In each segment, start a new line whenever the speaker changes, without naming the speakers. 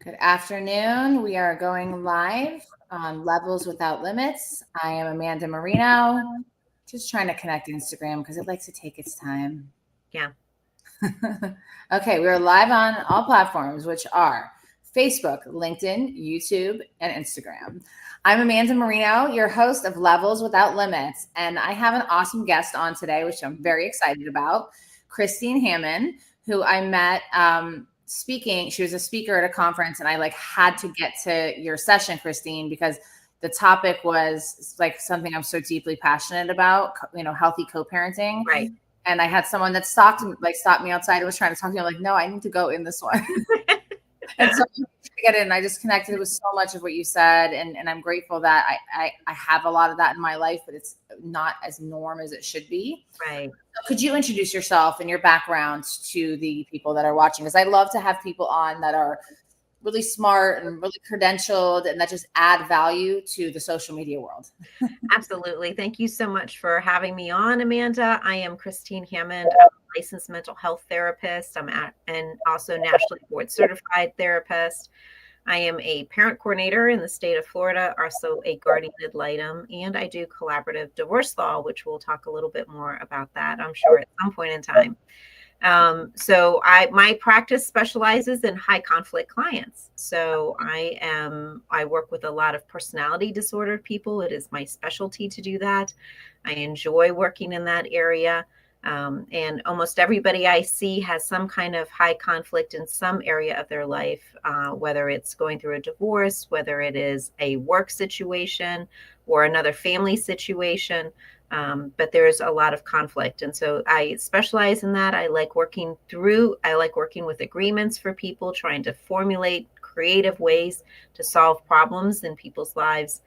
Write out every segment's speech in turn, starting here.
Good afternoon. We are going live on Levels Without Limits. I am Amanda Marino. Just trying to connect Instagram because it likes to take its time.
Yeah.
Okay, we are live on all platforms, which are Facebook, LinkedIn, YouTube, and Instagram. I'm Amanda Marino, your host of Levels Without Limits, and I have an awesome guest on today, which I'm very excited about, Christine Hammond, who I met speaking. She was a speaker at a conference, and I had to get to your session, Christine, because the topic was like something I'm so deeply passionate about, healthy co-parenting.
Right.
And I had someone that stopped me outside and was trying to talk to me. I'm like, no, I need to go in this one. And so to get in, I just connected with so much of what you said. And I'm grateful that I have a lot of that in my life, but it's not as norm as it should be.
Right.
So could you introduce yourself and your background to the people that are watching? Because I love to have people on that are really smart and really credentialed and that just add value to the social media world.
Absolutely. Thank you so much for having me on, Amanda. I am Christine Hammond. I'm a licensed mental health therapist. And also nationally board certified therapist. I am a parent coordinator in the state of Florida, also a guardian ad litem, and I do collaborative divorce law, which we'll talk a little bit more about that, I'm sure, at some point in time. So my practice specializes in high conflict clients. So I work with a lot of personality disordered people. It is my specialty to do that. I enjoy working in that area. And almost everybody I see has some kind of high conflict in some area of their life, whether it's going through a divorce, whether it is a work situation or another family situation. But there's a lot of conflict. And so I specialize in that. I like working with agreements for people, trying to formulate creative ways to solve problems in people's lives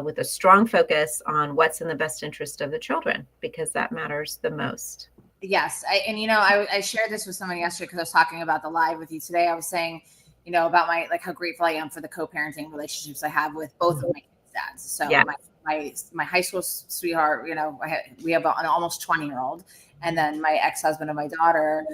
with a strong focus on what's in the best interest of the children, because that matters the most.
Yes. I shared this with someone yesterday because I was talking about the live with you today. I was saying, about how grateful I am for the co-parenting relationships I have with both of my kids' dads. So
yeah.
my high school sweetheart, we have an almost 20-year-old, and then my ex-husband and my daughter,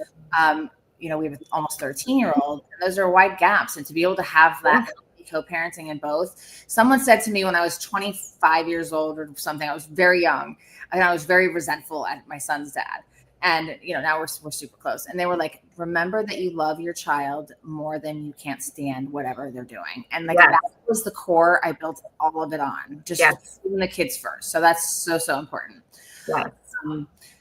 we have an almost 13-year-old. And those are wide gaps. And to be able to have that co-parenting in both. Someone said to me when I was 25 years old or something, I was very young, and I was very resentful at my son's dad. And, now we're super close. And they were like, remember that you love your child more than you can't stand whatever they're doing. And that was the core I built all of it on, just putting the kids first. So that's so important.
Yes.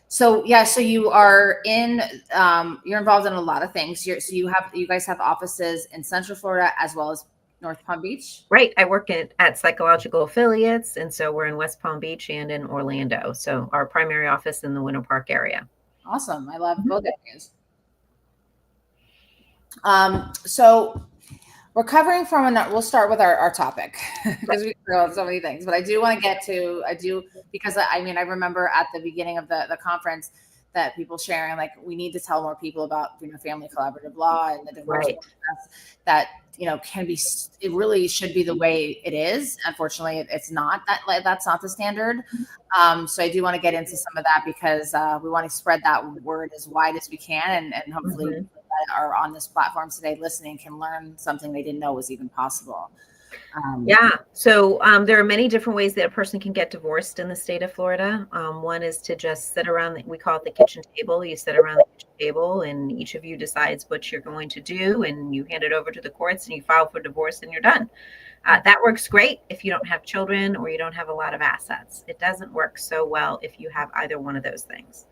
So you are you're involved in a lot of things. You guys have offices in Central Florida as well as North Palm Beach?
Right. I work at Psychological Affiliates. And so we're in West Palm Beach and in Orlando. So our primary office in the Winter Park area.
Awesome. I love both areas. So recovering from we'll start with our topic because we have so many things, but I do want to get to, because I remember at the beginning of the conference that people sharing, we need to tell more people about, family collaborative law and the divorce process that, it really should be the way it is. Unfortunately, it's not that's not the standard. So I do want to get into some of that because we want to spread that word as wide as we can. And hopefully people that are on this platform today listening can learn something they didn't know was even possible.
So there are many different ways that a person can get divorced in the state of Florida. One is to just sit around, we call it the kitchen table. You sit around the kitchen table and each of you decides what you're going to do, and you hand it over to the courts and you file for divorce and you're done. That works great if you don't have children or you don't have a lot of assets. It doesn't work so well if you have either one of those things.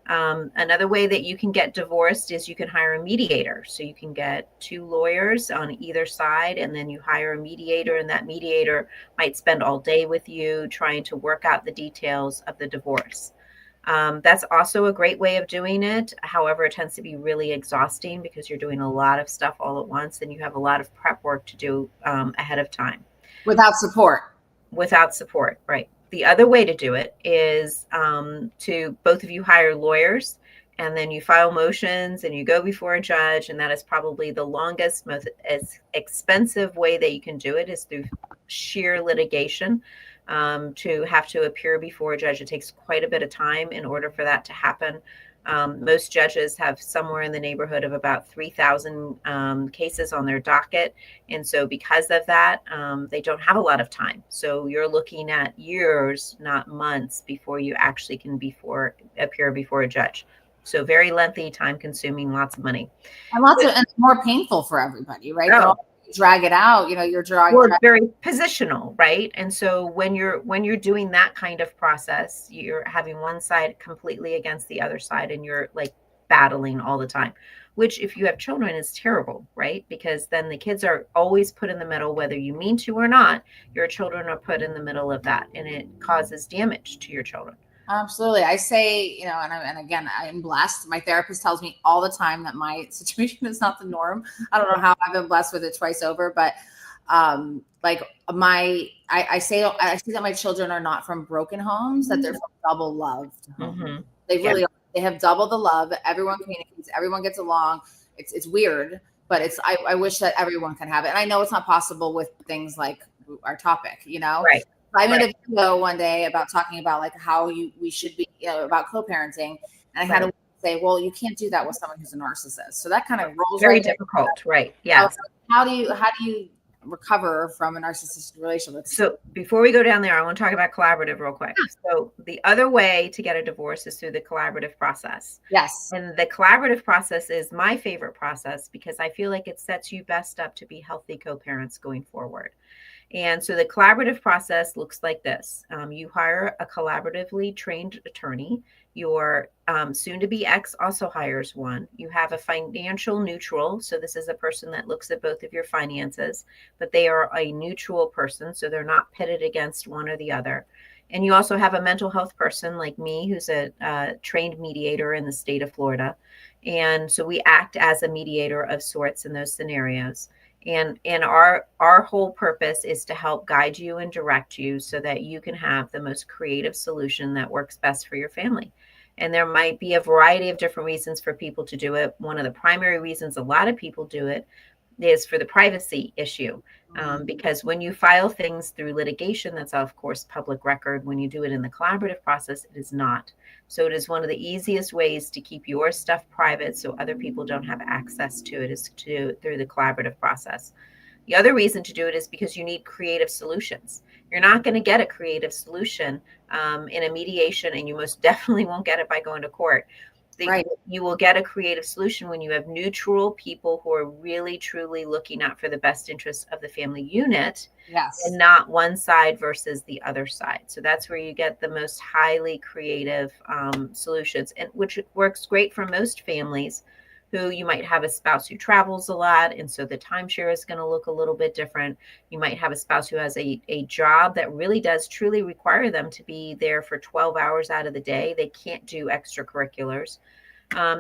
Another way that you can get divorced is you can hire a mediator. So you can get two lawyers on either side, and then you hire a mediator, and that mediator might spend all day with you trying to work out the details of the divorce. That's also a great way of doing it. However, it tends to be really exhausting because you're doing a lot of stuff all at once and you have a lot of prep work to do ahead of time.
Without support.
Right. The other way to do it is to both of you hire lawyers, and then you file motions and you go before a judge. And that is probably the longest, most expensive way that you can do it is through sheer litigation. To have to appear before a judge, it takes quite a bit of time in order for that to happen. Most judges have somewhere in the neighborhood of about 3,000 cases on their docket. And so because of that, they don't have a lot of time. So you're looking at years, not months, before you actually can appear before a judge. So very lengthy, time consuming, lots of money.
And more painful for everybody, right?
Oh,
drag it out, you're dragging.
Well, it's very positional, right? And so when you're doing that kind of process, you're having one side completely against the other side, and you're like battling all the time, which if you have children is terrible, right? Because then the kids are always put in the middle, whether you mean to or not. Your children are put in the middle of that, and it causes damage to your children.
Absolutely. I say, and again, I'm blessed. My therapist tells me all the time that my situation is not the norm. I don't know how I've been blessed with it twice over, but I say that my children are not from broken homes, that they're from double loved homes. Mm-hmm. They really are. They have double the love. Everyone communicates, everyone gets along. It's weird, but I wish that everyone can have it. And I know it's not possible with things like our topic,
Right.
I made a video one day about talking about like how we should be, about co-parenting. And I had to say, well, you can't do that with someone who's a narcissist. So that kind of rolls
very difficult. Right. Yeah.
How do you recover from a narcissistic relationship?
So before we go down there, I want to talk about collaborative real quick. Yeah. So the other way to get a divorce is through the collaborative process.
Yes.
And the collaborative process is my favorite process because I feel like it sets you best up to be healthy co-parents going forward. And so the collaborative process looks like this. You hire a collaboratively trained attorney. Your soon-to-be ex also hires one. You have a financial neutral. So this is a person that looks at both of your finances, but they are a neutral person. So they're not pitted against one or the other. And you also have a mental health person like me, who's a trained mediator in the state of Florida. And so we act as a mediator of sorts in those scenarios. And our whole purpose is to help guide you and direct you so that you can have the most creative solution that works best for your family. And there might be a variety of different reasons for people to do it. One of the primary reasons a lot of people do it is for the privacy issue. Because when you file things through litigation, that's of course public record. When you do it in the collaborative process, it is not. So it is one of the easiest ways to keep your stuff private so other people don't have access to it is to do it through the collaborative process. The other reason to do it is because you need creative solutions. You're not going to get a creative solution in a mediation, and you most definitely won't get it by going to court. Right. You will get a creative solution when you have neutral people who are really, truly looking out for the best interests of the family unit.
Yes.
And not one side versus the other side. So that's where you get the most highly creative solutions, and which works great for most families who you might have a spouse who travels a lot. And so the timeshare is going to look a little bit different. You might have a spouse who has a job that really does truly require them to be there for 12 hours out of the day. They can't do extracurriculars.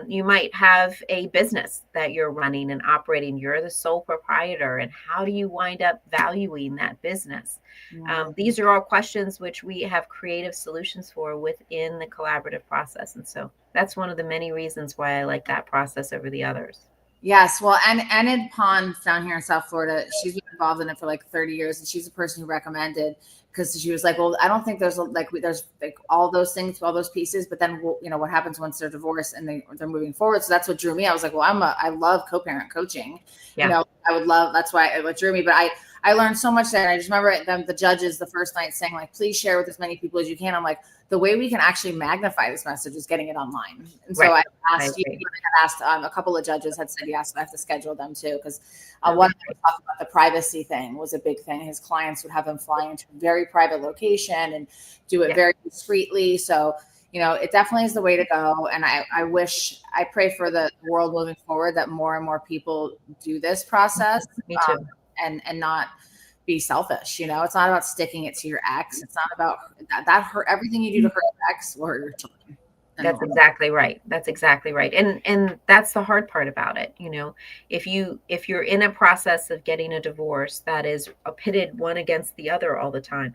You might have a business that you're running and operating. You're the sole proprietor. And how do you wind up valuing that business? These are all questions which we have creative solutions for within the collaborative process. And so that's one of the many reasons why I like that process over the others.
Yes. Well, and Ed Pond down here in South Florida, she's been involved in it for like 30 years. And she's the person who recommended, because she was like, well, I don't think there's all those things, all those pieces, but then what happens once they're divorced and they're moving forward. So that's what drew me. I was like, well, I love co-parent coaching. Yeah. That's why it drew me. But I learned so much there. And I just remember the judges the first night saying like, please share with as many people as you can. I'm like, the way we can actually magnify this message is getting it online. And so I asked a couple of judges had said yes, but I have to schedule them too. Because one of them talked about the privacy thing was a big thing. His clients would have him fly into a very private location and do it very discreetly. So, it definitely is the way to go. And I pray for the world moving forward that more and more people do this process.
Me too.
And not be selfish. It's not about sticking it to your ex. It's not about that hurt. Everything you do to hurt your ex or your children.
That's exactly right. That's exactly right. And that's the hard part about it. If you're in a process of getting a divorce that is pitted one against the other all the time,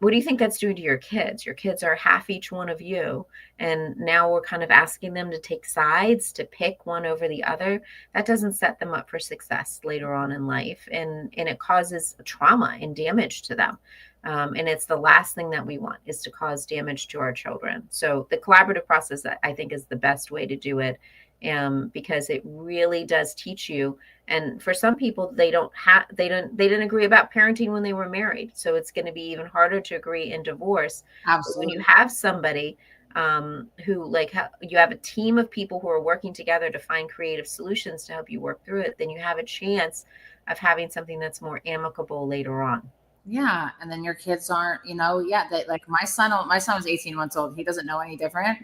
what do you think that's doing to your kids? Your kids are half each one of you. And now we're kind of asking them to take sides, to pick one over the other. That doesn't set them up for success later on in life. And it causes trauma and damage to them. And it's the last thing that we want, is to cause damage to our children. So the collaborative process, I think, is the best way to do it, because it really does teach you. And for some people, they didn't agree about parenting when they were married. So it's going to be even harder to agree in divorce.
Absolutely.
When you have somebody who, like, you have a team of people who are working together to find creative solutions to help you work through it, then you have a chance of having something that's more amicable later on.
Yeah. And then your kids aren't, they, like my son was 18 months old. He doesn't know any different.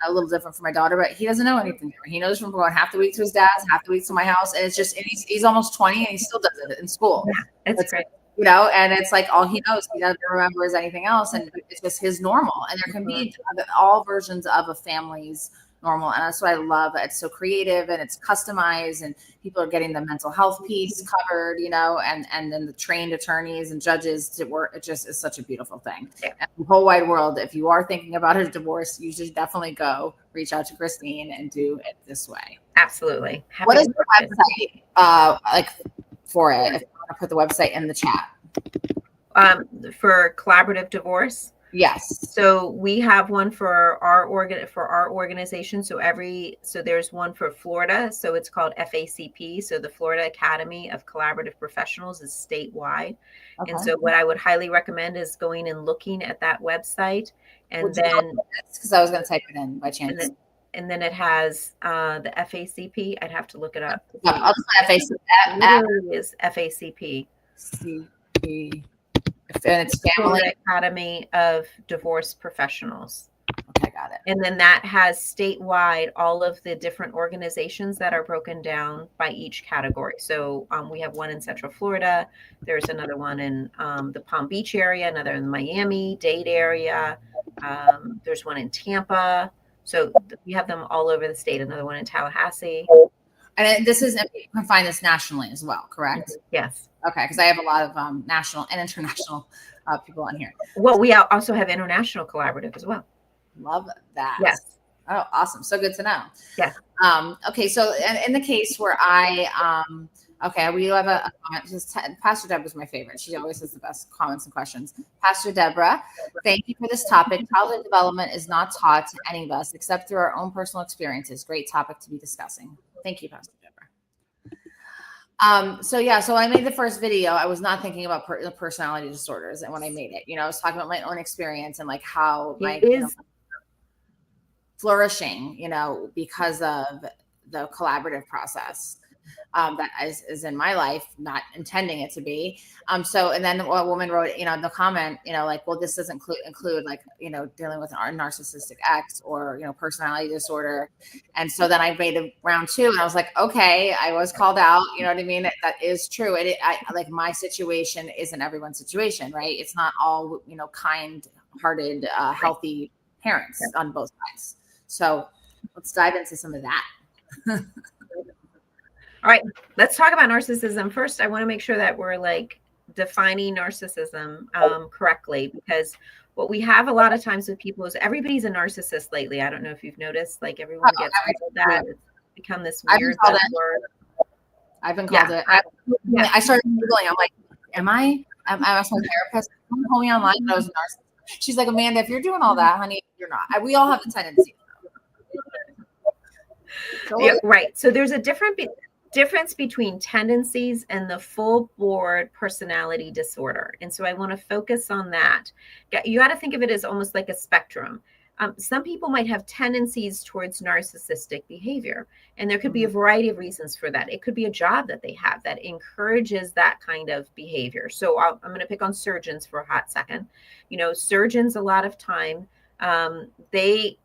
A little different from my daughter, but he doesn't know anything different. He knows from going half the week to his dad's, half the week to my house. And it's just, and he's almost 20 and he still does it in school.
Yeah, it's great.
And it's like all he knows. He doesn't remember is anything else. And it's just his normal. And there can be all versions of a family's normal. And that's what I love. It's so creative and it's customized, and people are getting the mental health piece covered, and then the trained attorneys and judges to work. It just is such a beautiful thing.
Yeah.
And the whole wide world, if you are thinking about a divorce, you should definitely go reach out to Christine and do it this way.
Absolutely.
What is the website for it? If you want to put the website in the chat.
For collaborative divorce?
Yes.
So we have one for our organization. So there's one for Florida. So it's called FACP. So the Florida Academy of Collaborative Professionals is statewide. Okay. And so what I would highly recommend is going and looking at that website. And then,
because I was going to type it in by chance.
And then it has the FACP. I'd have to look it up.
No, I'll just put FACP.
Literally is FACP.
CP. And it's Family
Academy of Divorce Professionals.
Okay, got it.
And then that has statewide all of the different organizations that are broken down by each category. So we have one in Central Florida. There's another one in the Palm Beach area, another in the Miami-Dade area. There's one in Tampa. So we have them all over the state. Another one in Tallahassee.
And you can find this nationally as well, correct?
Yes.
Okay, because I have a lot of national and international people on here.
Well, we also have international collaborative as well.
Love that.
Yes.
Oh, awesome. So good to know.
Yeah.
Okay, so in the case where we have a comment. Pastor Deborah is my favorite. She always has the best comments and questions. Pastor Deborah, thank you for this topic. Childhood development is not taught to any of us except through our own personal experiences. Great topic to be discussing. Thank you, Pastor Deborah. So when I made the first video, I was not thinking about personality disorders. And when I made it, I was talking about my own experience and like how flourishing, because of the collaborative process that is in my life, not intending it to be. And then a woman wrote, in the comment, well, this doesn't include like, dealing with our narcissistic ex or, personality disorder. And so then I made a round 2 and I was like, okay, I was called out, you know what I mean? That is true. Like my situation isn't everyone's situation, right? It's not all, kind-hearted, healthy parents on both sides. So let's dive into some of that.
All right, let's talk about narcissism. First, I want to make sure that we're like defining narcissism correctly, because what we have a lot of times with people is everybody's a narcissist lately. I don't know if you've noticed, like everyone gets called that. It's become this weird word.
I've been called it. I started Googling. I'm like, am I my therapist? Someone told me online that I was a narcissist. She's like, Amanda, if you're doing all that, honey, you're not. We all have the tendency.
Yeah, right. So there's a difference between tendencies and the full board personality disorder. And so I want to focus on that. You got to think of it as almost like a spectrum. Some people might have tendencies towards narcissistic behavior, and there could be a variety of reasons for that. It could be a job that they have that encourages that kind of behavior. So I'm going to pick on surgeons for a hot second. Surgeons, a lot of time, they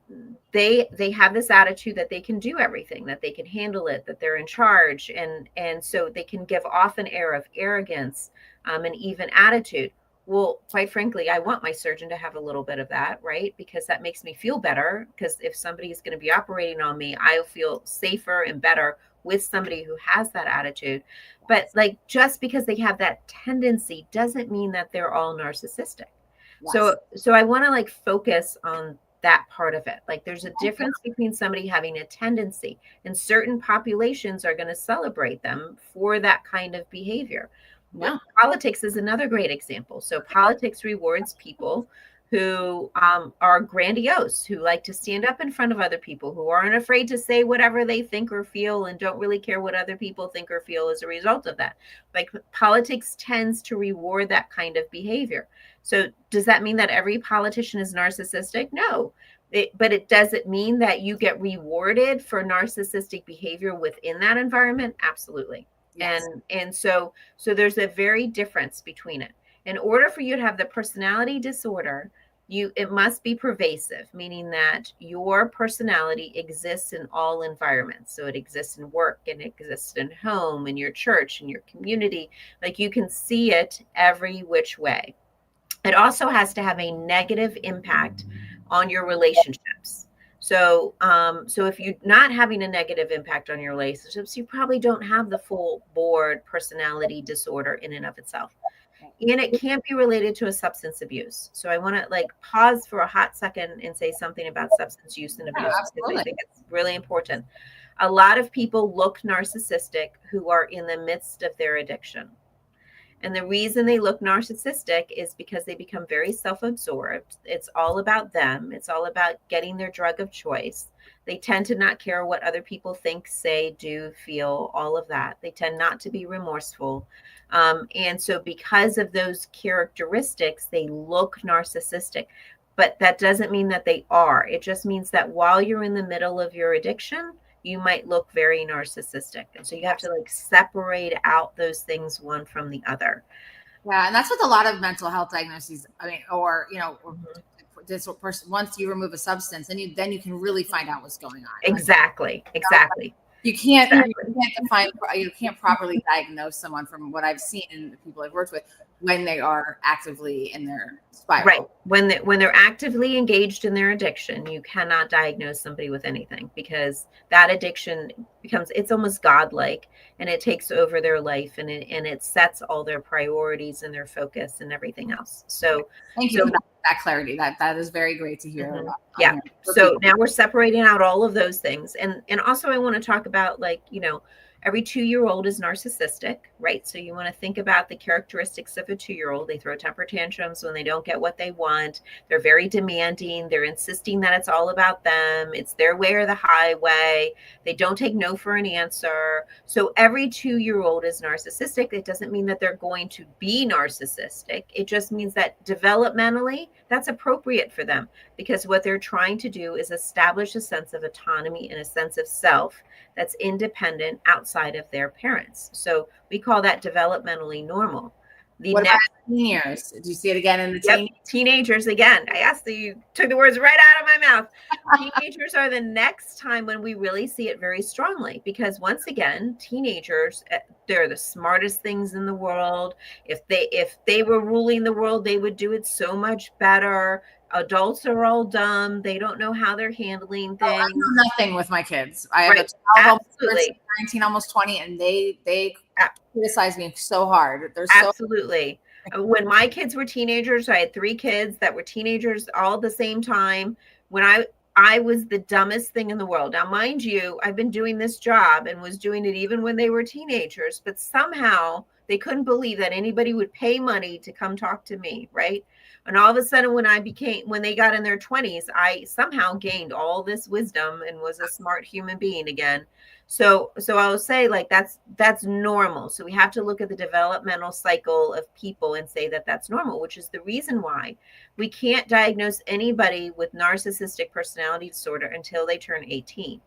have this attitude that they can do everything, that they can handle it, that they're in charge. And so they can give off an air of arrogance, and even attitude. Well, quite frankly, I want my surgeon to have a little bit of that, right? Because that makes me feel better. Because if somebody is going to be operating on me, I'll feel safer and better with somebody who has that attitude. But like, just because they have that tendency doesn't mean that they're all narcissistic.
Yes.
So I want to like focus on that part of it. Like there's a difference between somebody having a tendency, and certain populations are going to celebrate them for that kind of behavior.
Yeah.
Politics is another great example. So politics rewards people who are grandiose, who like to stand up in front of other people, who aren't afraid to say whatever they think or feel and don't really care what other people think or feel as a result of that. Like politics tends to reward that kind of behavior. So does that mean that every politician is narcissistic? No. But it does it mean that you get rewarded for narcissistic behavior within that environment? Absolutely.
Yes.
And so there's a very difference between it. In order for you to have the personality disorder, it must be pervasive, meaning that your personality exists in all environments. So it exists in work, and it exists in home, in your church, in your community. Like you can see it every which way. It also has to have a negative impact on your relationships. So if you're not having a negative impact on your relationships, you probably don't have the full board personality disorder in and of itself. And it can't be related to a substance abuse. So I want to like pause for a hot second and say something about substance use and abuse, because I think it's really important. A lot of people look narcissistic who are in the midst of their addiction. And the reason they look narcissistic is because they become very self-absorbed. It's all about them. It's all about getting their drug of choice. They tend to not care what other people think, say, do, feel, all of that. They tend not to be remorseful. And so because of those characteristics, they look narcissistic. But that doesn't mean that they are. It just means that while you're in the middle of your addiction, you might look very narcissistic. And so you have to like separate out those things one from the other.
Yeah. And that's what a lot of mental health diagnoses, I mean, or, this person, once you remove a substance, then you can really find out what's going on.
Exactly. Exactly.
You can't you can't properly diagnose someone, from what I've seen in the people I've worked with, when they are actively in their spiral.
Right. When they're actively engaged in their addiction, you cannot diagnose somebody with anything, because that addiction it's almost godlike, and it takes over their life, and it sets all their priorities and their focus and everything else. So
thank you for that clarity. That is very great to hear.
Mm-hmm. Yeah. So now we're separating out all of those things. And also I want to talk about, like, every 2-year-old is narcissistic, right? So you want to think about the characteristics of a 2-year-old. They throw temper tantrums when they don't get what they want. They're very demanding. They're insisting that it's all about them. It's their way or the highway. They don't take no for an answer. So every 2-year-old is narcissistic. It doesn't mean that they're going to be narcissistic. It just means that developmentally, that's appropriate for them, because what they're trying to do is establish a sense of autonomy and a sense of self that's independent outside of their parents. So we call that developmentally normal.
What about teenagers? Do you see it again in the
teenagers? Again, I asked you took the words right out of my mouth. Teenagers are the next time when we really see it very strongly, because once again, teenagers, they're the smartest things in the world. If they were ruling the world, they would do it so much better. Adults are all dumb. They don't know how they're handling things.
I know nothing with my kids. I have a 12, almost 19, almost 20, and they criticize me so hard. They're so
absolutely. When my kids were teenagers, I had 3 kids that were teenagers all at the same time. When I was the dumbest thing in the world. Now, mind you, I've been doing this job and was doing it even when they were teenagers, but somehow they couldn't believe that anybody would pay money to come talk to me, right? And all of a sudden, when they got in their 20s, I somehow gained all this wisdom and was a smart human being again. So I will say, like, that's normal. So we have to look at the developmental cycle of people and say that that's normal, which is the reason why we can't diagnose anybody with narcissistic personality disorder until they turn 18.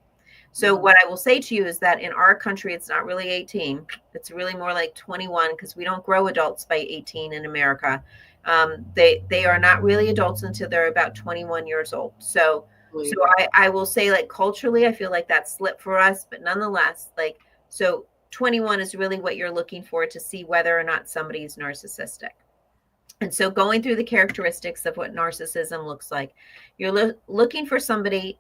So what I will say to you is that in our country, it's not really 18. It's really more like 21, because we don't grow adults by 18 in America. They are not really adults until they're about 21 years old. So I will say, like, culturally, I feel like that slipped for us, but nonetheless, like, so 21 is really what you're looking for to see whether or not somebody is narcissistic. And so going through the characteristics of what narcissism looks like, you're looking for somebody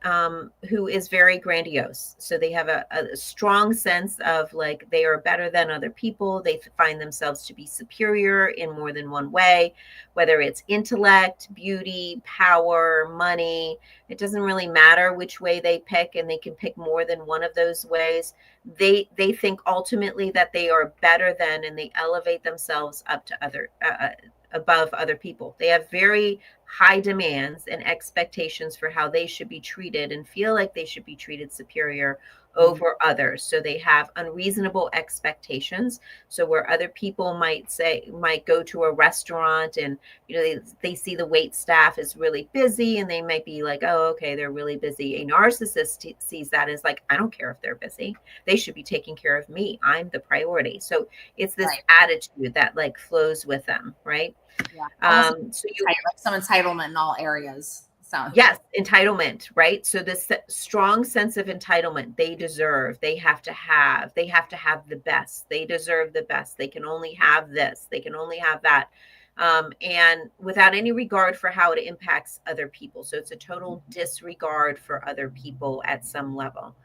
who is very grandiose. So they have a strong sense of like they are better than other people. They find themselves to be superior in more than one way, whether it's intellect, beauty, power, money. It doesn't really matter which way they pick, and they can pick more than one of those ways. They think ultimately that they are better than, and they elevate themselves up to above other people. They have very high demands and expectations for how they should be treated and feel like they should be treated superior over others. So they have unreasonable expectations. So where other people might go to a restaurant and they see the wait staff is really busy, and they might be like, oh, okay, they're really busy. A narcissist sees that as like, I don't care if they're busy. They should be taking care of me. I'm the priority. So it's this attitude that like flows with them, right?
Yeah. So like some entitlement in all areas. So
yes, entitlement, right? So this strong sense of entitlement, they have to have the best. They deserve the best. They can only have this. They can only have that. And without any regard for how it impacts other people. So it's a total disregard for other people at some level.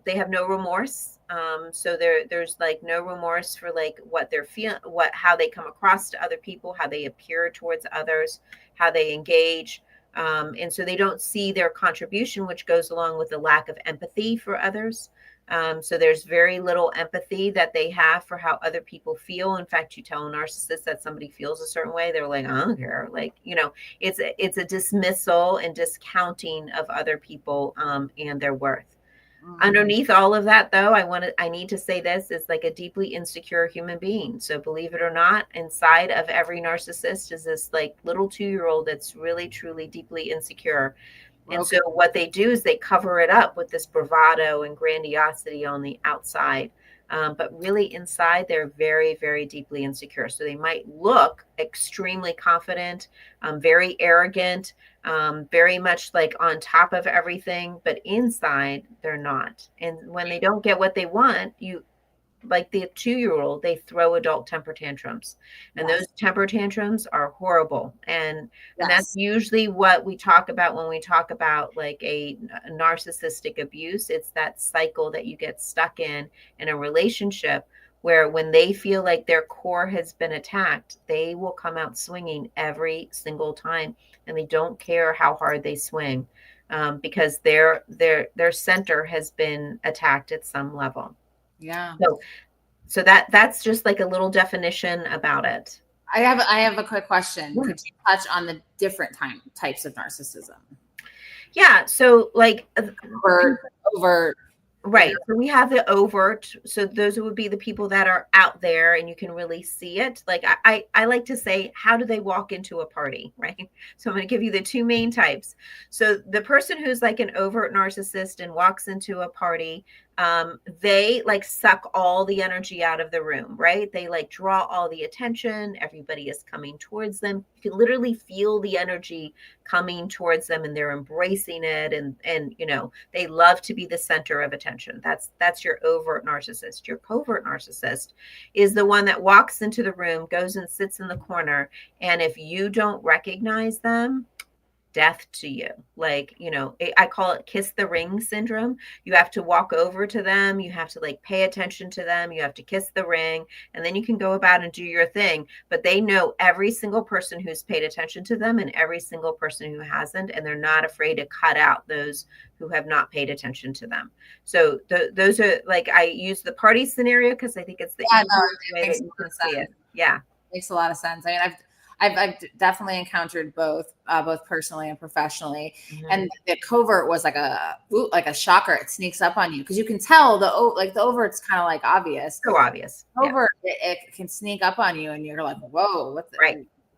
They have no remorse. So there's like no remorse for like what they're feeling, how they come across to other people, how they appear towards others, how they engage. And so they don't see their contribution, which goes along with the lack of empathy for others. So there's very little empathy that they have for how other people feel. In fact, you tell a narcissist that somebody feels a certain way, they're like, I don't care. Like, it's a dismissal and discounting of other people and their worth. Underneath all of that, though, I need to say this is like a deeply insecure human being. So believe it or not, inside of every narcissist is this like little 2-year-old that's really, truly, deeply insecure. And so what they do is they cover it up with this bravado and grandiosity on the outside. But really inside, they're very, very deeply insecure. So they might look extremely confident, very arrogant, very much like on top of everything, but inside they're not. And when they don't get what they want, like the 2-year-old, they throw adult temper tantrums, and those temper tantrums are horrible. And that's usually what we talk about when we talk about like a narcissistic abuse. It's that cycle that you get stuck in a relationship where when they feel like their core has been attacked, they will come out swinging every single time, and they don't care how hard they swing because their center has been attacked at some level.
Yeah.
So that's just like a little definition about it.
I have a quick question. Yeah. Could you touch on the different types of narcissism?
Yeah. So like
overt.
Right. So we have the overt. So those would be the people that are out there and you can really see it. Like I like to say, how do they walk into a party? Right. So I'm going to give you the two main types. So the person who's like an overt narcissist and walks into a party, they like suck all the energy out of the room, right? They like draw all the attention. Everybody is coming towards them. You can literally feel the energy coming towards them, and they're embracing it. And they love to be the center of attention. That's your overt narcissist. Your covert narcissist is the one that walks into the room, goes and sits in the corner. And if you don't recognize them, death to you. Like, I call it kiss the ring syndrome. You have to walk over to them. You have to like pay attention to them. You have to kiss the ring, and then you can go about and do your thing. But they know every single person who's paid attention to them and every single person who hasn't. And they're not afraid to cut out those who have not paid attention to them. So those are like, I use the party scenario because I think it's the easiest way that you can see it. Yeah.
Makes a lot of sense. I mean, I've definitely encountered both personally and professionally. Mm-hmm. And the covert was like a shocker. It sneaks up on you because you can tell the overt's kind of like obvious.
So obvious.
Covert, it can sneak up on you, and you're like, whoa,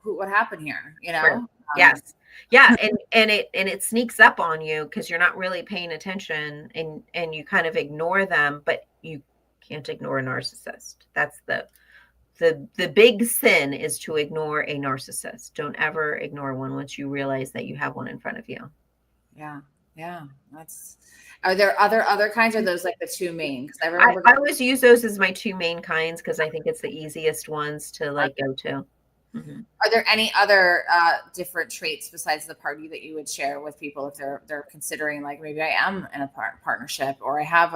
what happened here?
Right. Yes. Yeah. And it sneaks up on you because you're not really paying attention, and you kind of ignore them, but you can't ignore a narcissist. That's the big sin is to ignore a narcissist. Don't ever ignore one once you realize that you have one in front of you.
Yeah. Yeah. Are there other kinds, or those like the two main? Because
I always use those as my two main kinds because I think it's the easiest ones to like go to. Mm-hmm.
Are there any other different traits besides the party that you would share with people if they're considering, like, maybe I am in a partnership, or I have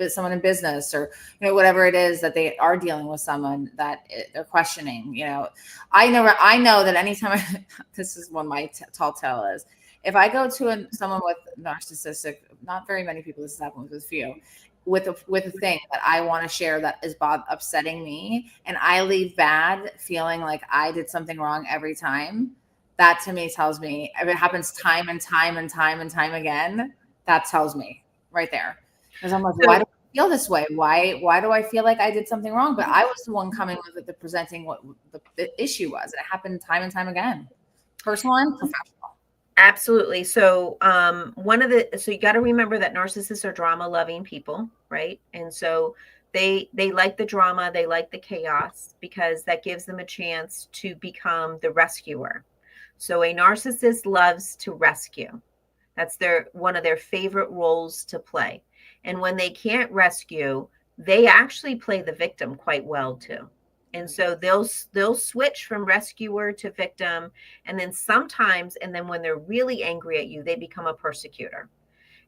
someone in business, or whatever it is that they are dealing with someone that they're questioning? I know that anytime this is one of my tall tale is, if I go to someone with narcissistic, not very many people, this has happened with a few, with a thing that I want to share that is upsetting me, and I leave bad feeling like I did something wrong every time, that to me tells me, if it happens time and time and time and time again, that tells me right there. Because I'm like, why do I feel this way? Why do I feel like I did something wrong? But I was the one coming with it, presenting what the issue was. It happened time and time again, personal and professional.
Absolutely. So so you got to remember that narcissists are drama loving people, right? And so they like the drama, they like the chaos, because that gives them a chance to become the rescuer. So a narcissist loves to rescue. That's one of their favorite roles to play. And when they can't rescue, they actually play the victim quite well too. And so they'll switch from rescuer to victim, and then when they're really angry at you, they become a persecutor.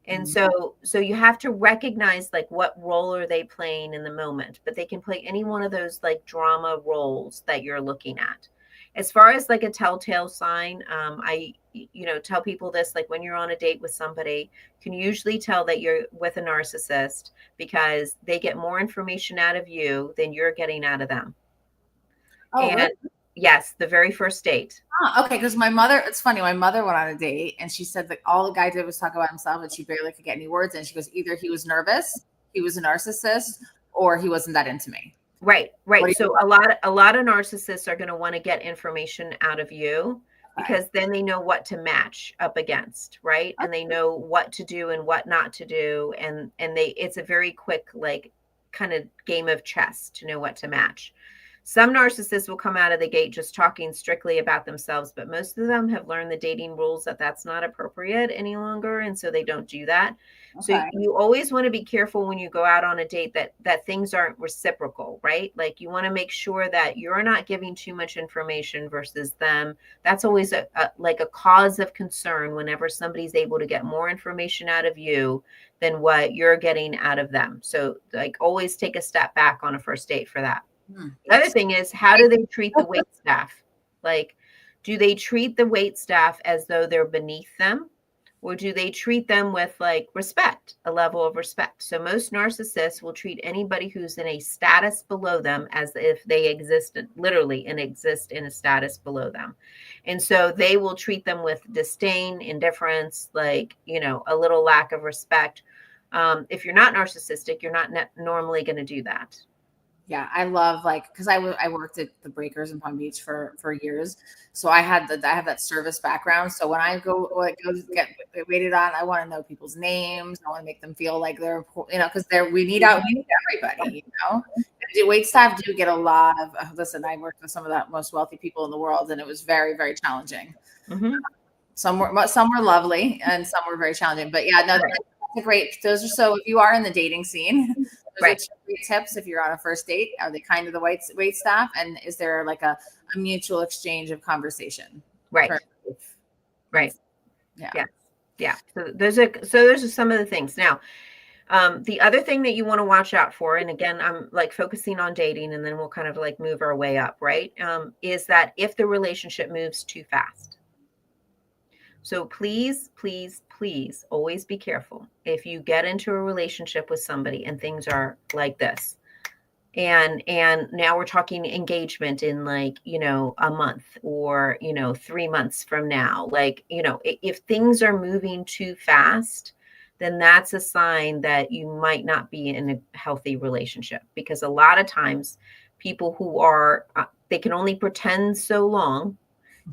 And so you have to recognize, like, what role are they playing in the moment, but they can play any one of those, like, drama roles that you're looking at. As far as, like, a telltale sign, I tell people this, like, when you're on a date with somebody, you can usually tell that you're with a narcissist because they get more information out of you than you're getting out of them.
Oh,
And
really?
yes, the very first date.
Okay, because it's funny, my mother went on a date and she said that all the guy did was talk about himself and she barely could get any words in. She goes, either he was nervous, he was a narcissist, or he wasn't that into me.
Right. So a lot of narcissists are going to want to get information out of you, because then they know what to match up against, right? And they know what to do and what not to do, and it's a very quick, like, kind of game of chess to know what to match. Some narcissists will come out of the gate just talking strictly about themselves, but most of them have learned the dating rules that that's not appropriate any longer, and so they don't do that. So you always want to be careful when you go out on a date that things aren't reciprocal, right? Like, you want to make sure that you're not giving too much information versus them. That's always a cause of concern whenever somebody's able to get more information out of you than what you're getting out of them. So, like, always take a step back on a first date for that. The other thing is, how do they treat the wait staff? Like, do they treat the wait staff as though they're beneath them? Or do they treat them with, like, respect, a level of respect? So most narcissists will treat anybody who's in a status below them as if they exist in a status below them. And so they will treat them with disdain, indifference, like, a little lack of respect. If you're not narcissistic, you're not normally going to do that.
Yeah, I love, like, because I worked at the Breakers in Palm Beach for years, so I have that service background. So when I go get waited on, I want to know people's names. I want to make them feel like they're important, because we need everybody. The wait staff do get a lot of. Listen, I worked with some of the most wealthy people in the world, and it was very, very challenging.
Mm-hmm.
Some were lovely, and some were very challenging. But yeah, no, that's great. Those are, so if you are in the dating scene. Great tips if you're on a first date. Are they kind to the wait staff, and is there, like, a mutual exchange of conversation?
Right. Yeah. So those are some of the things. Now, the other thing that you want to watch out for, and again, I'm, like, focusing on dating, and then we'll kind of, like, move our way up, right? Is that if the relationship moves too fast. So please, please, please always be careful if you get into a relationship with somebody and things are like this. And now we're talking engagement in, like, a month, or, 3 months from now. Like, if things are moving too fast, then that's a sign that you might not be in a healthy relationship, because a lot of times people who are, they can only pretend so long,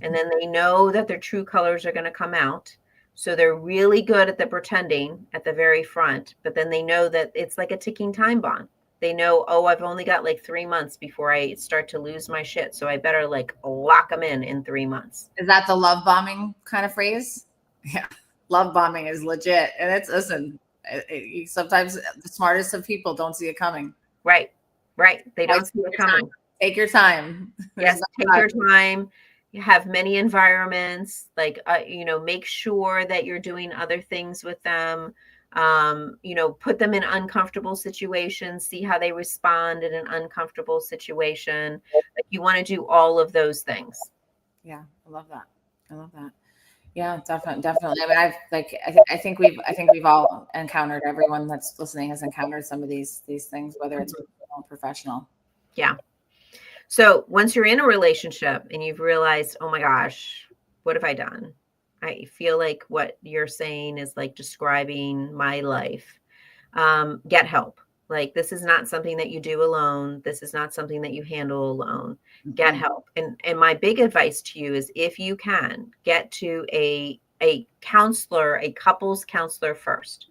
and then they know that their true colors are going to come out. So they're really good at the pretending at the very front, but then they know that it's like a ticking time bomb. They know, oh, I've only got, like, 3 months before I start to lose my shit, so I better, like, lock them in 3 months.
Is that the love bombing kind of phrase? Yeah, love bombing is legit, and sometimes the smartest of people don't see it coming.
Right. They don't see it coming.
Take your time.
Yes, take your time. You have many environments, like, make sure that you're doing other things with them. Put them in uncomfortable situations, see how they respond in an uncomfortable situation. Like, you want to do all of those things.
Yeah, I love that. I love that. Yeah, definitely. I mean, I think we've all encountered. Everyone that's listening has encountered some of these things, whether it's personal or professional.
Yeah. So once you're in a relationship and you've realized, oh my gosh, what have I done? I feel like what you're saying is like describing my life. Get help. Like, this is not something that you do alone. This is not something that you handle alone. Get help. And my big advice to you is, if you can, get to a counselor, a couples counselor first,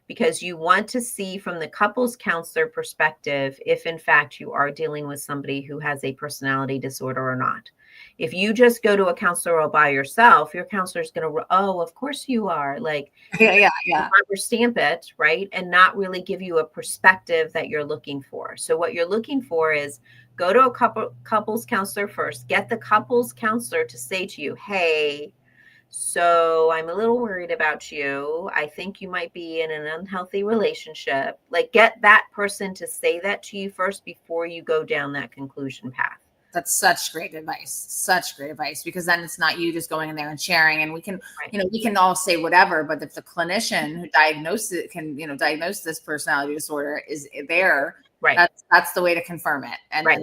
because you want to see from the couples counselor perspective if in fact you are dealing with somebody who has a personality disorder or not. If you just go to a counselor all by yourself, your counselor is going to, oh, of course you are, like,
yeah.
rubber stamp it, right? And not really give you a perspective that you're looking for. So what you're looking for is, go to a couples counselor first, get the couples counselor to say to you, hey, so I'm a little worried about you. I think you might be in an unhealthy relationship. Like, get that person to say that to you first before you go down that conclusion path.
That's such great advice, because then it's not you just going in there and sharing, and we can, we can all say whatever, but if the clinician who diagnosed it can, diagnose this personality disorder is there,
right,
that's the way to confirm it. And
right,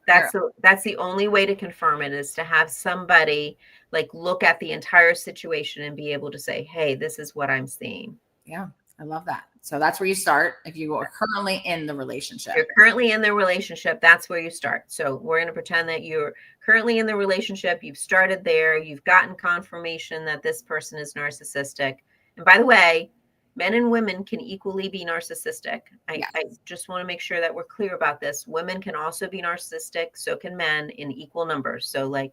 that's the only way to confirm it, is to have somebody like look at the entire situation and be able to say, hey, this is what I'm seeing.
Yeah, I love that. So that's where you start if you are currently in the relationship.
You're currently in the relationship, that's where you start. So we're going to pretend that you're currently in the relationship. You've started there. You've gotten confirmation that this person is narcissistic. And by the way, men and women can equally be narcissistic. I just want to make sure that we're clear about this. Women can also be narcissistic. So can men, in equal numbers. So like,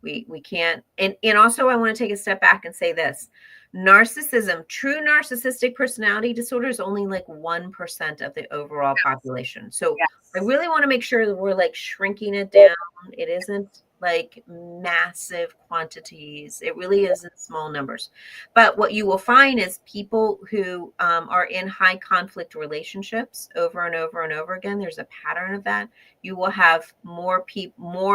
we can't. And also, I want to take a step back and say this. Narcissism, true narcissistic personality disorder, is only like 1% of the overall population. So I really want to make sure that we're like shrinking it down. It isn't like massive quantities. It really is in small numbers. But what you will find is people who are in high conflict relationships over and over and over again, there's a pattern of that. You will have more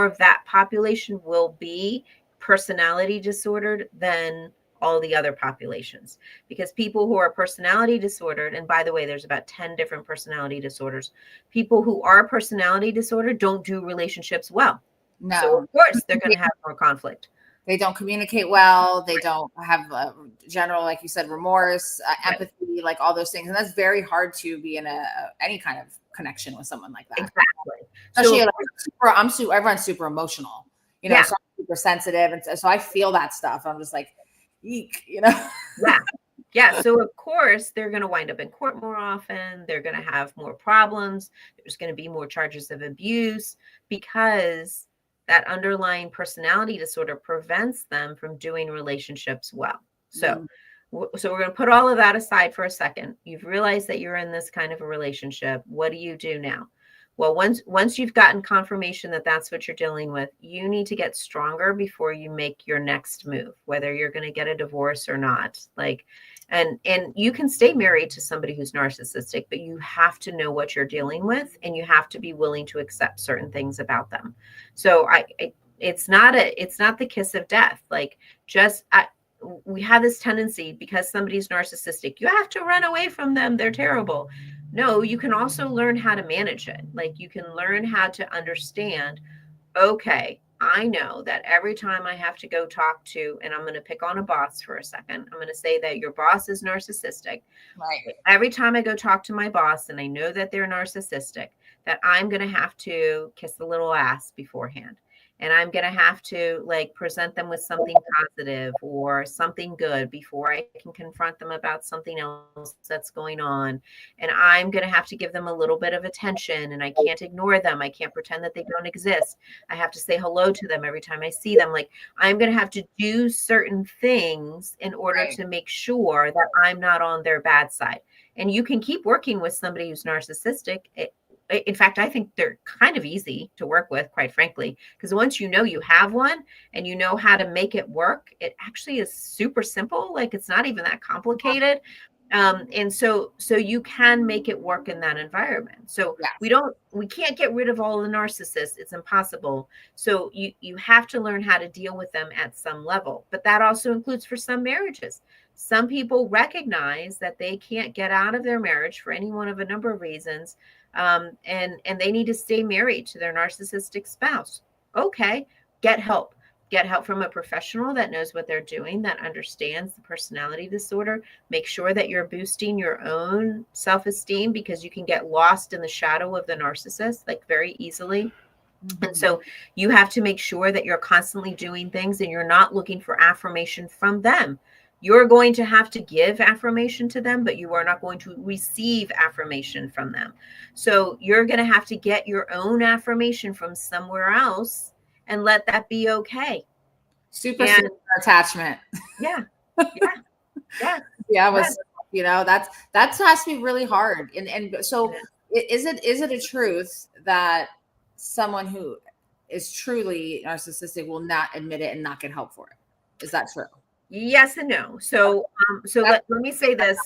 of that population will be personality disordered than all the other populations, because people who are personality disordered, and by the way, there's about 10 different personality disorders. People who are personality disordered don't do relationships well.
No.
So of course they're going to have more conflict.
They don't communicate well. They don't have general, like you said, remorse, empathy, like all those things. And that's very hard to be in any kind of connection with someone like that.
Exactly.
Especially everyone's super emotional, so I'm super sensitive. And so I feel that stuff. I'm just like, eek,
Yeah. So of course they're going to wind up in court more often. They're going to have more problems. There's going to be more charges of abuse, because that underlying personality disorder prevents them from doing relationships well. So we're going to put all of that aside for a second. You've realized that you're in this kind of a relationship. What do you do now? Well, once you've gotten confirmation that that's what you're dealing with, you need to get stronger before you make your next move, whether you're going to get a divorce or not. Like, and you can stay married to somebody who's narcissistic, but you have to know what you're dealing with, and you have to be willing to accept certain things about them. So it's not the kiss of death. Like, we have this tendency, because somebody's narcissistic, you have to run away from them. They're terrible. No, you can also learn how to manage it. Like, you can learn how to understand, okay, I know that every time I have to go talk to, and I'm going to pick on a boss for a second, I'm going to say that your boss is narcissistic.
Right.
Every time I go talk to my boss and I know that they're narcissistic, that I'm going to have to kiss the little ass beforehand. And I'm going to have to like present them with something positive or something good before I can confront them about something else that's going on. And I'm going to have to give them a little bit of attention, and I can't ignore them. I can't pretend that they don't exist. I have to say hello to them every time I see them. Like, I'm going to have to do certain things in order to make sure that I'm not on their bad side. And you can keep working with somebody who's narcissistic. in fact, I think they're kind of easy to work with, quite frankly, because once you know you have one and you know how to make it work, it actually is super simple. Like it's not even that complicated. And so you can make it work in that environment. So
Yes.
we can't get rid of all the narcissists. It's impossible. So you have to learn how to deal with them at some level. But that also includes for some marriages. Some people recognize that they can't get out of their marriage for any one of a number of reasons, and they need to stay married to their narcissistic spouse. Okay, get help. Get help from a professional that knows what they're doing, that understands the personality disorder. Make sure that you're boosting your own self-esteem, because you can get lost in the shadow of the narcissist like very easily. And so you have to make sure that you're constantly doing things and you're not looking for affirmation from them. You're going to have to give affirmation to them, but you are not going to receive affirmation from them. So you're going to have to get your own affirmation from somewhere else and let that be okay.
Super attachment.
Yeah. Yeah. Yeah.
Yeah. Was, that has to be really hard. And so is it a truth that someone who is truly narcissistic will not admit it and not get help for it? Is that true?
Yes and no. So let me say this.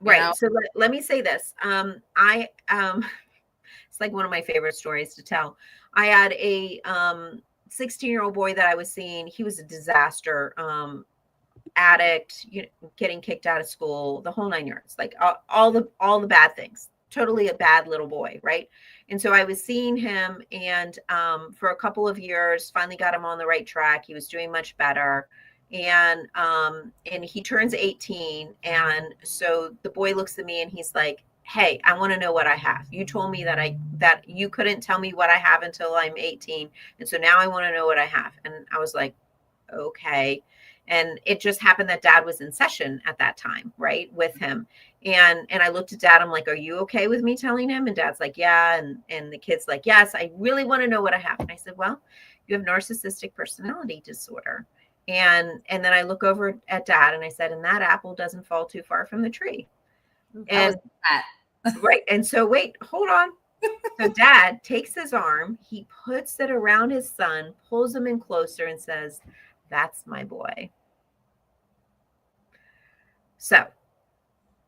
Right. So let me say this. I it's like one of my favorite stories to tell. I had a 16-year-old boy that I was seeing. He was a disaster, addict, getting kicked out of school, the whole 9 yards, like all the bad things. Totally a bad little boy, right? And so I was seeing him, and for a couple of years, finally got him on the right track. He was doing much better. And he turns 18. And so the boy looks at me and he's like, hey, I want to know what I have. You told me that you couldn't tell me what I have until I'm 18. And so now I want to know what I have. And I was like, okay. And it just happened that dad was in session at that time, right, with him. And I looked at dad, I'm like, are you okay with me telling him? And dad's like, yeah. And the kid's like, yes, I really want to know what I have. And I said, well, you have narcissistic personality disorder. And then I look over at dad and I said, and that apple doesn't fall too far from the tree. And right. And so wait, hold on. So dad takes his arm, he puts it around his son, pulls him in closer and says, that's my boy. So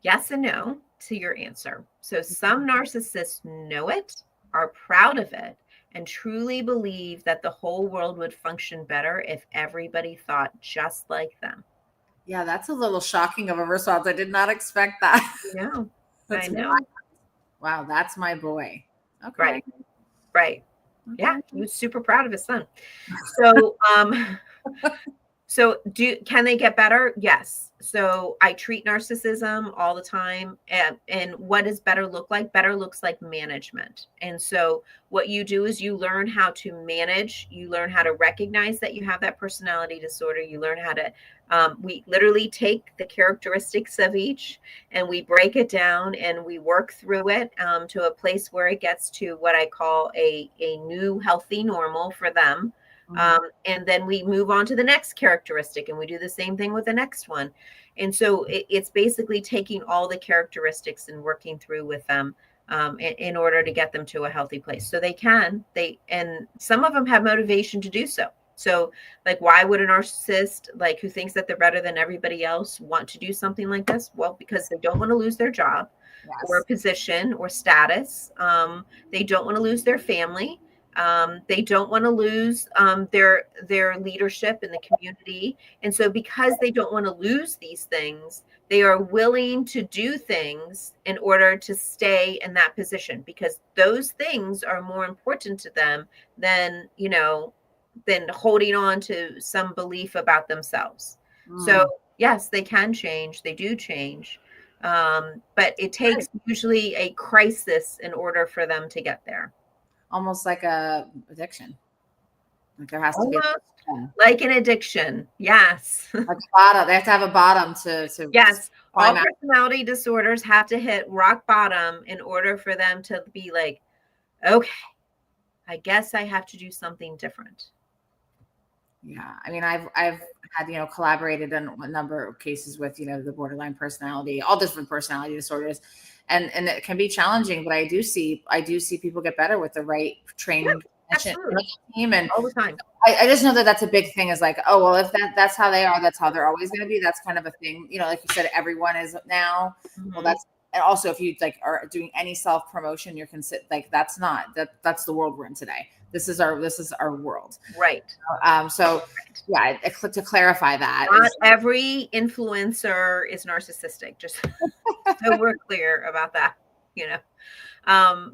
yes and no to your answer. So some narcissists know it, are proud of it, and truly believe that the whole world would function better if everybody thought just like them.
Yeah, that's a little shocking of a response. I did not expect that.
Yeah, I know.
Wild. Wow, that's my boy. Okay.
Right. Okay. Yeah, he was super proud of his son. So, can they get better? Yes. So I treat narcissism all the time. And what does better look like? Better looks like management. And so what you do is you learn how to manage, you learn how to recognize that you have that personality disorder. You learn how to, we literally take the characteristics of each and we break it down and we work through it to a place where it gets to what I call a new healthy normal for them. And then we move on to the next characteristic and we do the same thing with the next one. And so it's basically taking all the characteristics and working through with them in order to get them to a healthy place. So and some of them have motivation to do so. So like, why would a narcissist, like who thinks that they're better than everybody else, want to do something like this? Well, because they don't want to lose their job or position or status. They don't want to lose their family. They don't want to lose their leadership in the community. And so because they don't want to lose these things, they are willing to do things in order to stay in that position, because those things are more important to them than holding on to some belief about themselves. So yes, they can change. They do change. But it takes usually a crisis in order for them to get there.
Almost like a addiction. Like there has to be
like an addiction. Yes.
Like a bottom. They have to have a bottom to
yes. All personality disorders have to hit rock bottom in order for them to be like, okay, I guess I have to do something different.
Yeah. I mean, I've had, collaborated in a number of cases with, the borderline personality, all different personality disorders. and it can be challenging, but I do see people get better with the right trained team. And
all the time.
I just know that that's a big thing, is like, oh, well, if that's how they are, that's how they're always going to be. That's kind of a thing, like you said, everyone is now. Well, and also if you like are doing any self promotion, you're like, that's the world we're in today. This is our world.
Right.
So yeah, to clarify that.
Not every influencer is narcissistic, just so we're clear about that,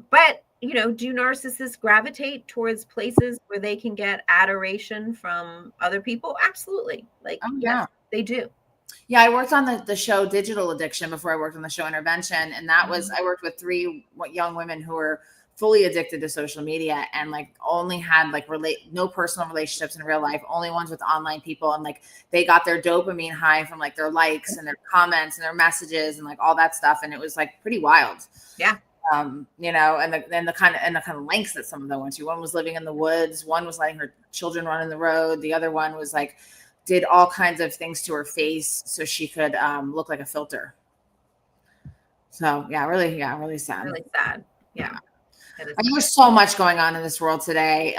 but do narcissists gravitate towards places where they can get adoration from other people? Absolutely. Yes, they do.
Yeah, I worked on the show Digital Addiction before I worked on the show Intervention. And that was, I worked with 3 young women who were fully addicted to social media and like only had like no personal relationships in real life, only ones with online people. And like they got their dopamine high from like their likes and their comments and their messages and like all that stuff. And it was like pretty wild.
Yeah.
And the kind of lengths that some of them went to. One was living in the woods. One was letting her children run in the road. The other one was like, did all kinds of things to her face so she could look like a filter. So really sad.
Really sad. Yeah.
I mean, there's so much going on in this world today.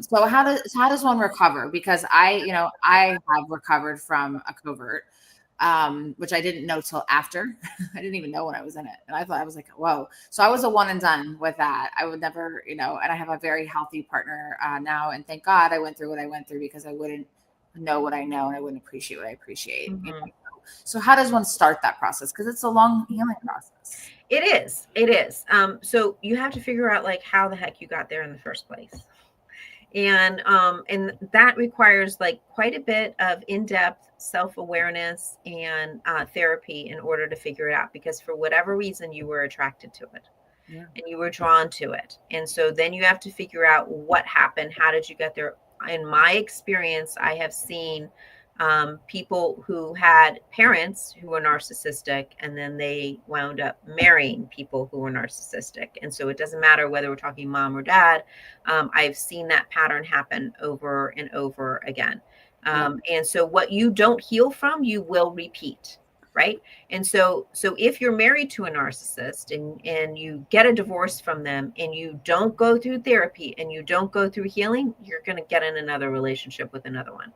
So how does one recover? Because I have recovered from a covert, which I didn't know till after. I didn't even know when I was in it. And I was like, whoa. So I was a one and done with that. I would never, and I have a very healthy partner now. And thank God I went through what I went through, because I wouldn't know what I know and I wouldn't appreciate what I appreciate. So how does one start that process? Because it's a long healing process.
It is. So you have to figure out like how the heck you got there in the first place. And that requires like quite a bit of in-depth self-awareness and therapy in order to figure it out, because for whatever reason you were attracted to it. Yeah. And you were drawn to it. And so then you have to figure out what happened. How did you get there? In my experience, I have seen people who had parents who were narcissistic, and then they wound up marrying people who were narcissistic. And so it doesn't matter whether we're talking mom or dad. I've seen that pattern happen over and over again. And so what you don't heal from, you will repeat. Right. And so if you're married to a narcissist and you get a divorce from them and you don't go through therapy and you don't go through healing, you're going to get in another relationship with another one.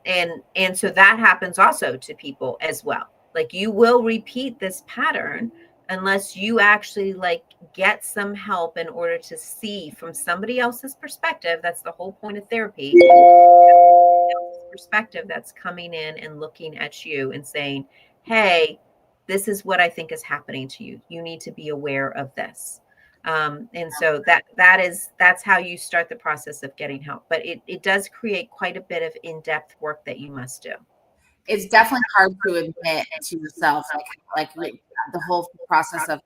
And so that happens also to people as well. Like you will repeat this pattern unless you actually like get some help in order to see from somebody else's perspective. That's the whole point of therapy. Perspective that's coming in and looking at you and saying, hey, this is what I think is happening to you. You need to be aware of this. And so that's how you start the process of getting help. But it does create quite a bit of in-depth work that you must do.
It's definitely hard to admit to yourself, like the whole process of,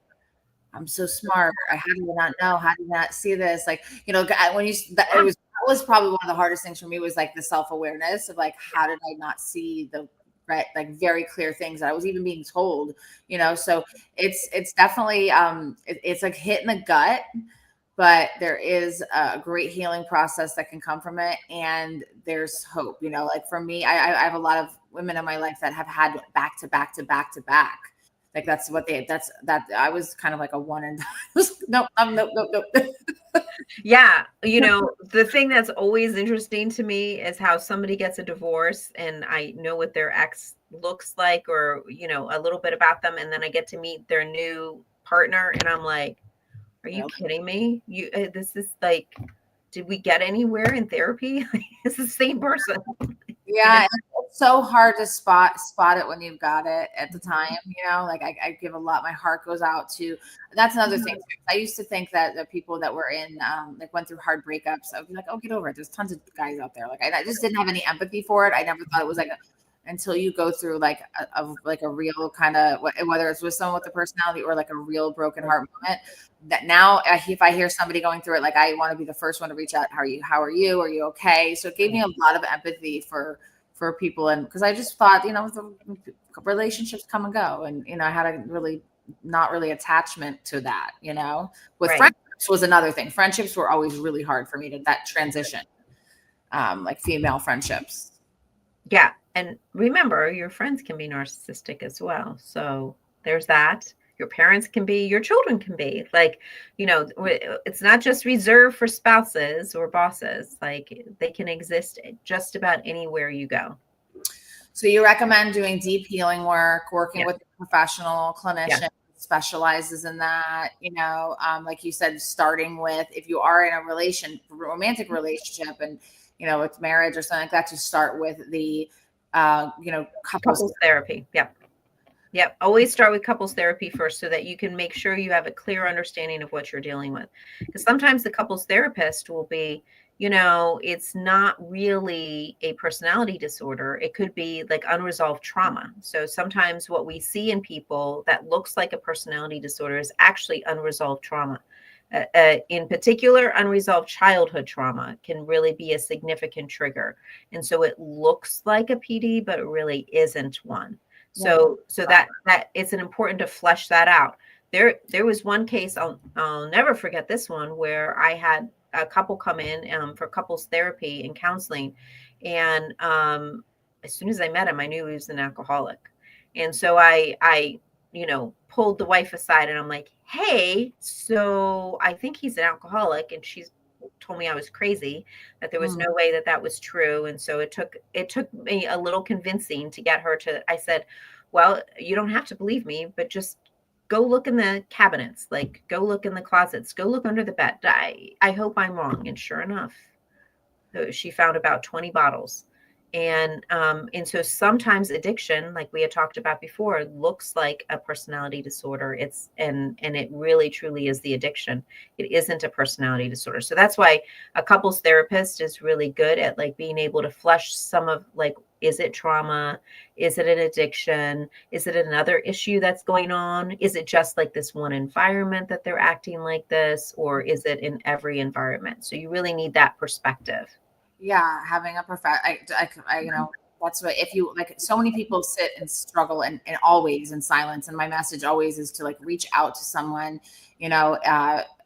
I'm so smart. How do you not know? How do you not see this? Like, when that was probably one of the hardest things for me, was like the self-awareness of like, how did I not see the right, like very clear things that I was even being told, so it's definitely, it's like hitting the gut, but there is a great healing process that can come from it. And there's hope, like for me, I have a lot of women in my life that have had back to back to back to back. Like that's I was kind of like a one and done. Nope.
Yeah. The thing that's always interesting to me is how somebody gets a divorce and I know what their ex looks like, or, a little bit about them. And then I get to meet their new partner and I'm like, are you kidding me? This is like, did we get anywhere in therapy? It's the same person.
Yeah. It's so hard to spot it when you've got it at the time, like I give a lot, my heart goes out to, that's another thing. I used to think that the people that were in, like went through hard breakups, I would be like, oh, get over it. There's tons of guys out there. Like I just didn't have any empathy for it. I never thought it was like until you go through like a real kind of, whether it's with someone with a personality or like a real broken heart moment, that now if I hear somebody going through it, like I want to be the first one to reach out. How are you? Are you okay? So it gave me a lot of empathy for people. And because I just thought, the relationships come and go. And, I had a really, not really attachment to that, with friendships was another thing. Friendships were always really hard for me to that transition, like female friendships.
Yeah. And remember, your friends can be narcissistic as well. So there's that. your parents can be, your children can be. Like, it's not just reserved for spouses or bosses. Like, they can exist just about anywhere you go.
So you recommend doing deep healing work, working
Yeah.
with a professional clinician
Yeah.
who specializes in that, like you said, starting with, if you are in a romantic relationship and, it's marriage or something like that, to start with the,
Couples therapy. Yep. Yep. Always start with couples therapy first so that you can make sure you have a clear understanding of what you're dealing with. Because sometimes the couples therapist will be, it's not really a personality disorder. It could be like unresolved trauma. So sometimes what we see in people that looks like a personality disorder is actually unresolved trauma. In particular, unresolved childhood trauma can really be a significant trigger. And so it looks like a PD, but it really isn't one. So that it's important to flesh that out. There was one case, I'll never forget this one, where I had a couple come in for couples therapy and counseling. And as soon as I met him, I knew he was an alcoholic. And so I pulled the wife aside and I'm like, hey, so I think he's an alcoholic. And she's told me I was crazy, that there was no way that that was true. And so it took me a little convincing to get her to, I said, well, you don't have to believe me, but just go look in the cabinets, like go look in the closets, go look under the bed. I hope I'm wrong. And sure enough, she found about 20 bottles. And so sometimes addiction, like we had talked about before, looks like a personality disorder. And it really truly is the addiction. It isn't a personality disorder. So that's why a couples therapist is really good at like being able to flush some of, like, is it trauma? Is it an addiction? Is it another issue that's going on? Is it just like this one environment that they're acting like this, or is it in every environment? So you really need that perspective.
Yeah, having a that's what, if you, like, so many people sit and struggle and always in silence. And my message always is to, like, reach out to someone,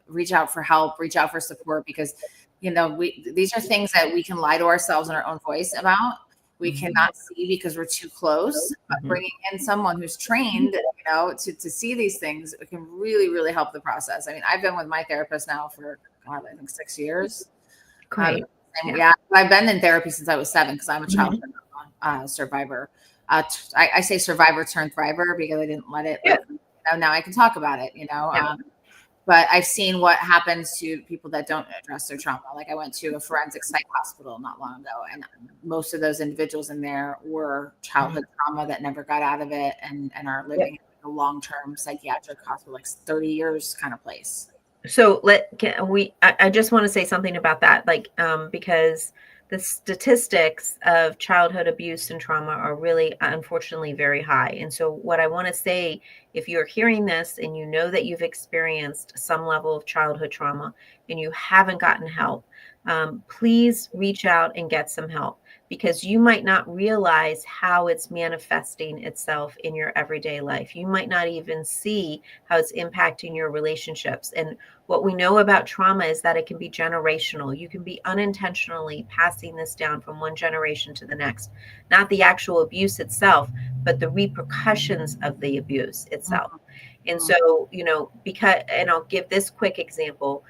reach out for help, reach out for support, because, these are things that we can lie to ourselves in our own voice about. We cannot see because we're too close. But bringing in someone who's trained, to see these things, it can really, really help the process. I mean, I've been with my therapist now for, God, I think 6 years.
Great.
Yeah, I've been in therapy since I was 7 because I'm a childhood survivor. I say survivor turned thriver because I didn't let it. Now I can talk about it. But I've seen what happens to people that don't address their trauma. Like, I went to a forensic psych hospital not long ago, and most of those individuals in there were childhood trauma that never got out of it, and are living in a long-term psychiatric hospital, like 30 years kind of place.
So I just want to say something about that, like, because the statistics of childhood abuse and trauma are really, unfortunately, very high. And so what I want to say, if you're hearing this and you know that you've experienced some level of childhood trauma and you haven't gotten help, please reach out and get some help, because you might not realize how it's manifesting itself in your everyday life. You might not even see how it's impacting your relationships. And what we know about trauma is that it can be generational. You can be unintentionally passing this down from one generation to the next, not the actual abuse itself, but the repercussions of the abuse itself. And so, and I'll give this quick example.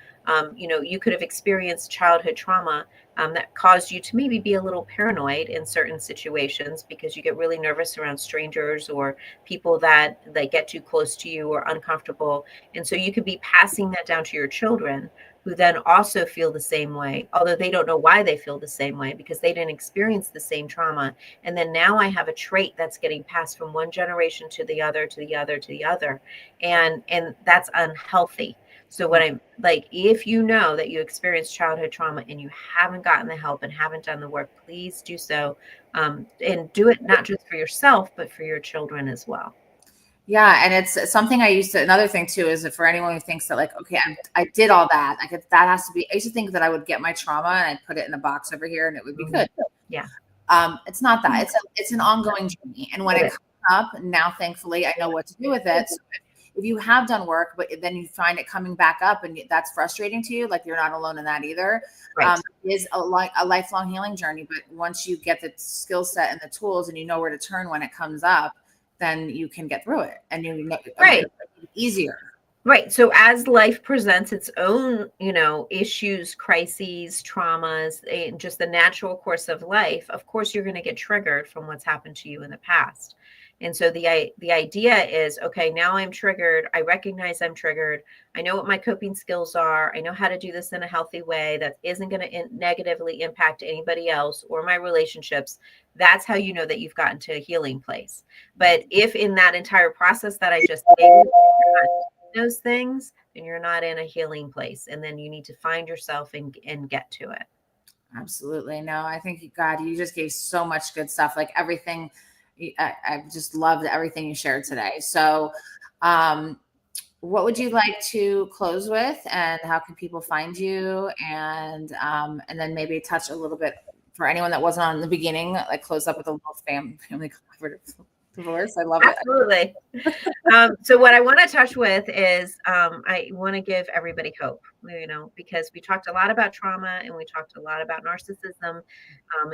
You could have experienced childhood trauma that caused you to maybe be a little paranoid in certain situations because you get really nervous around strangers or people that get too close to you or uncomfortable. And so you could be passing that down to your children, who then also feel the same way, although they don't know why they feel the same way because they didn't experience the same trauma. And then now I have a trait that's getting passed from one generation to the other, to the other, to the other. And that's unhealthy. So what I'm like, if you know that you experienced childhood trauma and you haven't gotten the help and haven't done the work, please do so, and do it not just for yourself, but for your children as well.
Yeah. And it's something another thing too, is that for anyone who thinks that, like, okay, I did all that, that has to be, I used to think that I would get my trauma and I'd put it in a box over here and it would be good.
Yeah.
It's not that. It's an ongoing journey. And when it comes up now, thankfully, I know what to do with it. So if you have done work, but then you find it coming back up and that's frustrating to you, like, you're not alone in that either.
Right.
It is a lifelong healing journey. But once you get the skill set and the tools and you know where to turn when it comes up, then you can get through it, and you know,
Right.
easier.
Right. So as life presents its own, issues, crises, traumas, and just the natural course of life, of course you're going to get triggered from what's happened to you in the past. And so the idea is, okay, now I'm triggered. I recognize I'm triggered. I know what my coping skills are. I know how to do this in a healthy way that isn't going to negatively impact anybody else or my relationships. That's how you know that you've gotten to a healing place. But if in that entire process that I just stated, those things, then you're not in a healing place. And then you need to find yourself and get to it.
Absolutely. No, I think, God, you just gave so much good stuff. Like everything, I just loved everything you shared today. So, what would you like to close with, and how can people find you? And then maybe touch a little bit for anyone that wasn't on the beginning, like close up with a little family collaborative divorce. I love it.
Absolutely. So what I want to touch with is I want to give everybody hope, because we talked a lot about trauma and we talked a lot about narcissism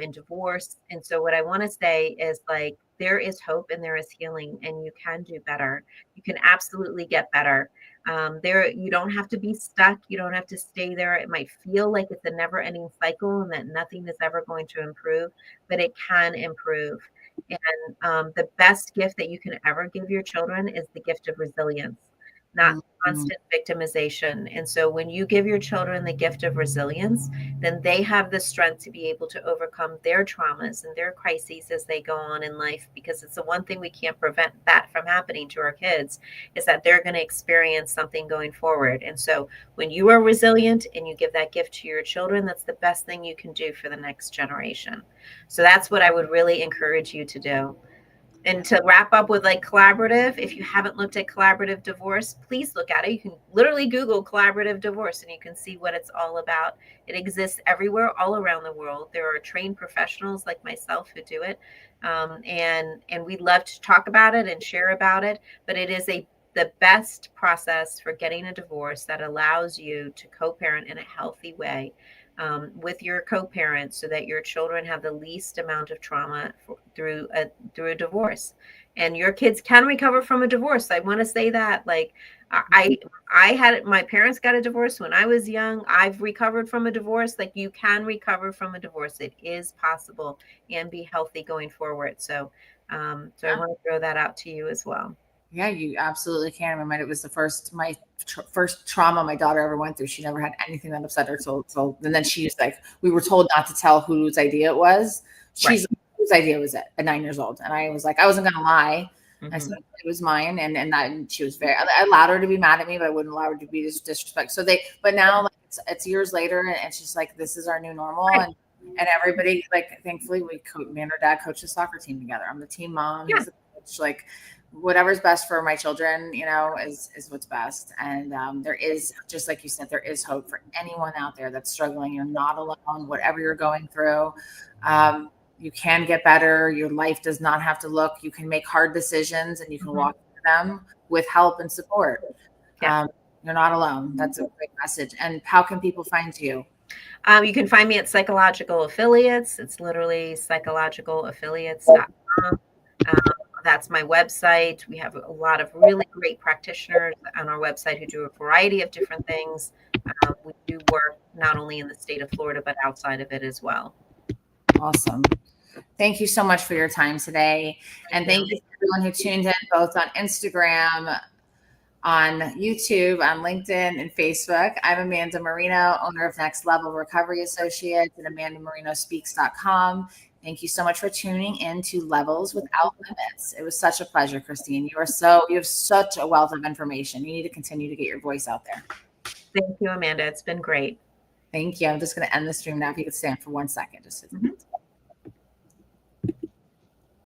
and divorce. And so what I want to say is, like, there is hope and there is healing, and you can do better. You can absolutely get better. You don't have to be stuck. You don't have to stay there. It might feel like it's a never ending cycle and that nothing is ever going to improve, but it can improve. And the best gift that you can ever give your children is the gift of resilience, not constant victimization. And so when you give your children the gift of resilience, then they have the strength to be able to overcome their traumas and their crises as they go on in life, because it's the one thing we can't prevent that from happening to our kids, is that they're going to experience something going forward. And so when you are resilient and you give that gift to your children, that's the best thing you can do for the next generation. So that's what I would really encourage you to do. And to wrap up with, like, collaborative, if you haven't looked at collaborative divorce, please look at it. You can literally Google collaborative divorce and you can see what it's all about. It exists everywhere, all around the world. There are trained professionals like myself who do it. And we love to talk about it and share about it, but it is the best process for getting a divorce that allows you to co-parent in a healthy way with your co-parent, so that your children have the least amount of trauma through a divorce, and your kids can recover from a divorce. I want to say that, like, I had, my parents got a divorce when I was young. I've recovered from a divorce. Like, you can recover from a divorce. It is possible, and be healthy going forward. So I want to throw that out to you as well.
Yeah, you absolutely can. It was my first trauma my daughter ever went through. She never had anything that upset her. So and then she's like, we were told not to tell whose idea it was. Whose idea was it at 9 years old? And I was like, I wasn't going to lie. Mm-hmm. I said it was mine. And she was I allowed her to be mad at me, but I wouldn't allow her to be disrespect. But now, like, it's years later, and she's like, this is our new normal. Right. And everybody, like, thankfully me and her dad coached the soccer team together. I'm the team mom. Yeah. He's the coach. Like, whatever's best for my children, is what's best. And there is, just like you said, there is hope for anyone out there that's struggling. You're not alone, whatever you're going through. You can get better. Your life does not have to look. You can make hard decisions, and you can walk through them with help and support. Yeah. You're not alone. That's a great message. And how can people find you?
You can find me at Psychological Affiliates. It's literally psychologicalaffiliates.com. That's my website. We have a lot of really great practitioners on our website who do a variety of different things. We do work not only in the state of Florida, but outside of it as well.
Awesome. Thank you so much for your time today. And thank you to everyone who tuned in, both on Instagram, on YouTube, on LinkedIn, and Facebook. I'm Amanda Marino, owner of Next Level Recovery Associates and AmandaMarinoSpeaks.com. Thank you so much for tuning in to Levels Without Limits. It was such a pleasure, Christine. You have such a wealth of information. You need to continue to get your voice out there.
Thank you, Amanda. It's been great.
Thank you. I'm just going to end the stream now. If you could stand for 1 second. Just